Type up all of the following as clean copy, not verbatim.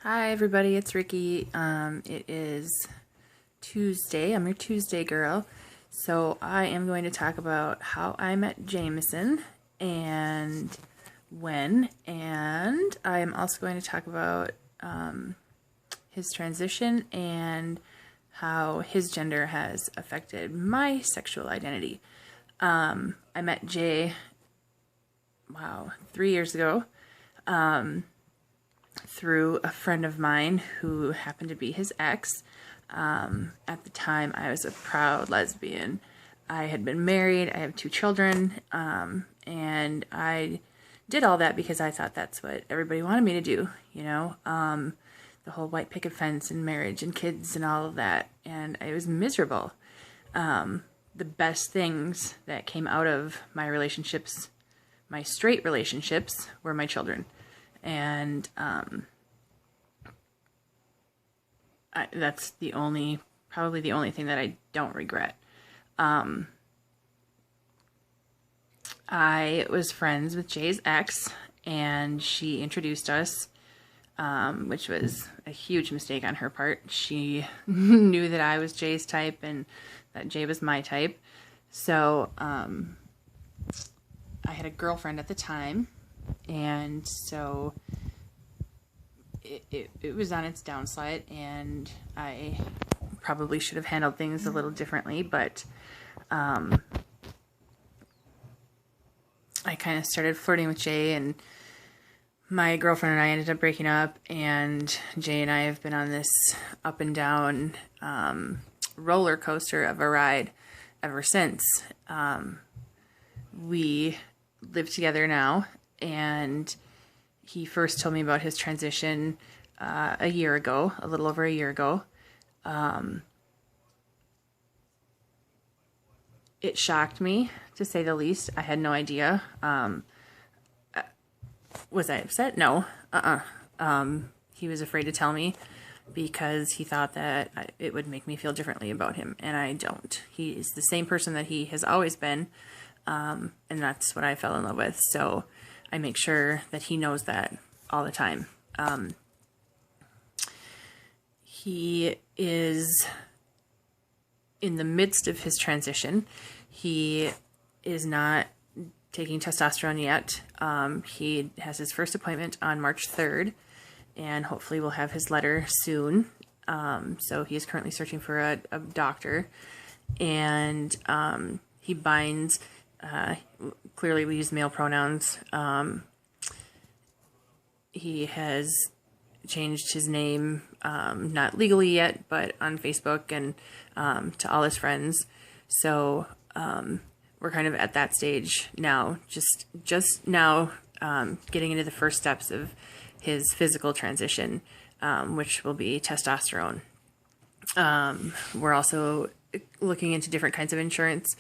Hi everybody, it's Ricky. It is Tuesday. I'm your Tuesday girl. So I am going to talk about how I met Jameson and when, and I am also going to talk about his transition and how his gender has affected my sexual identity. I met Jay, 3 years ago. Through a friend of mine who happened to be his ex. At the time, I was a proud lesbian. I had been married, I have 2 children, and I did all that because I thought that's what everybody wanted me to do, the whole white picket fence and marriage and kids and all of that, and I was miserable. The best things that came out of my relationships, my straight relationships, were my children. And that's probably the only thing that I don't regret. I was friends with Jay's ex, and she introduced us, which was a huge mistake on her part. She knew that I was Jay's type and that Jay was my type. So I had a girlfriend at the time. And so it was on its downslide, and I probably should have handled things a little differently, but I kind of started flirting with Jay, and my girlfriend and I ended up breaking up, and Jay and I have been on this up and down roller coaster of a ride ever since. We live together now. And he first told me about his transition a little over a year ago. It shocked me, to say the least. I had no idea. Was I upset? No. He was afraid to tell me because he thought that it would make me feel differently about him, and I don't. He is the same person that he has always been, and that's what I fell in love with. So I make sure that he knows that all the time. He is in the midst of his transition. He is not taking testosterone yet. He has his first appointment on March 3rd, and hopefully we'll have his letter soon. So he is currently searching for a doctor, and he binds. Clearly we use male pronouns. He has changed his name, not legally yet, but on Facebook and to all his friends. So we're kind of at that stage now, just now getting into the first steps of his physical transition, which will be testosterone. We're also looking into different kinds of insurance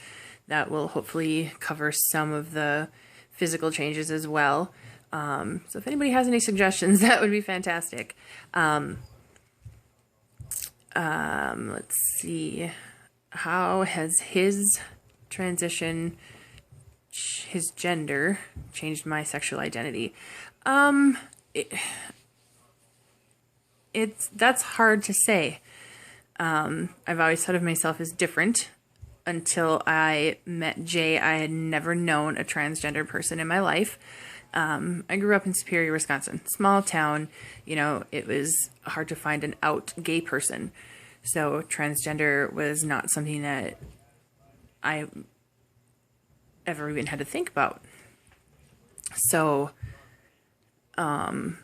that will hopefully cover some of the physical changes as well. So if anybody has any suggestions, that would be fantastic. Let's see. How has his transition, his gender, changed my sexual identity? That's hard to say. I've always thought of myself as different. Until I met Jay, I had never known a transgender person in my life. I grew up in Superior, Wisconsin, small town. It was hard to find an out gay person. So transgender was not something that I ever even had to think about. So, I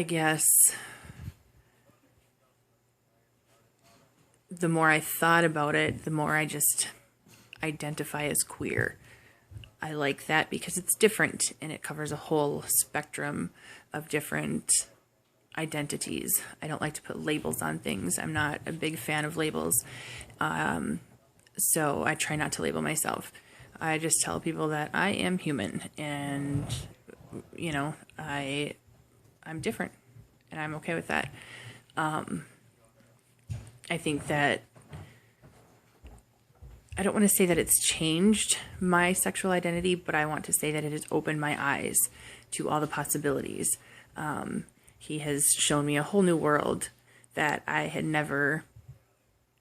guess the more I thought about it, the more I just identify as queer. I like that because it's different and it covers a whole spectrum of different identities. I don't like to put labels on things. I'm not a big fan of labels. So I try not to label myself. I just tell people that I am human, and I'm different, and I'm okay with that. I think that I don't want to say that it's changed my sexual identity, but I want to say that it has opened my eyes to all the possibilities. He has shown me a whole new world that I had never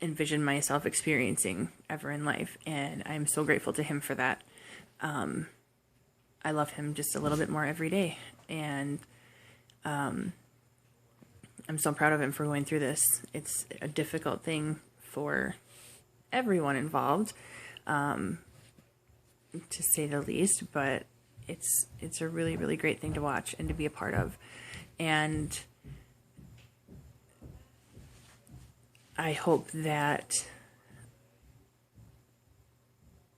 envisioned myself experiencing ever in life, and I'm so grateful to him for that. I love him just a little bit more every day, and I'm so proud of him for going through this. It's a difficult thing for everyone involved, to say the least, but it's a really, really great thing to watch and to be a part of. And I hope that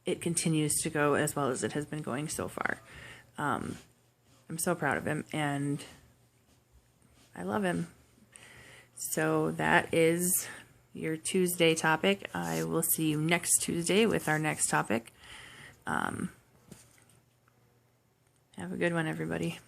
it continues to go as well as it has been going so far. I'm so proud of him, and I love him. So that is your Tuesday topic. I will see you next Tuesday with our next topic. Have a good one, everybody.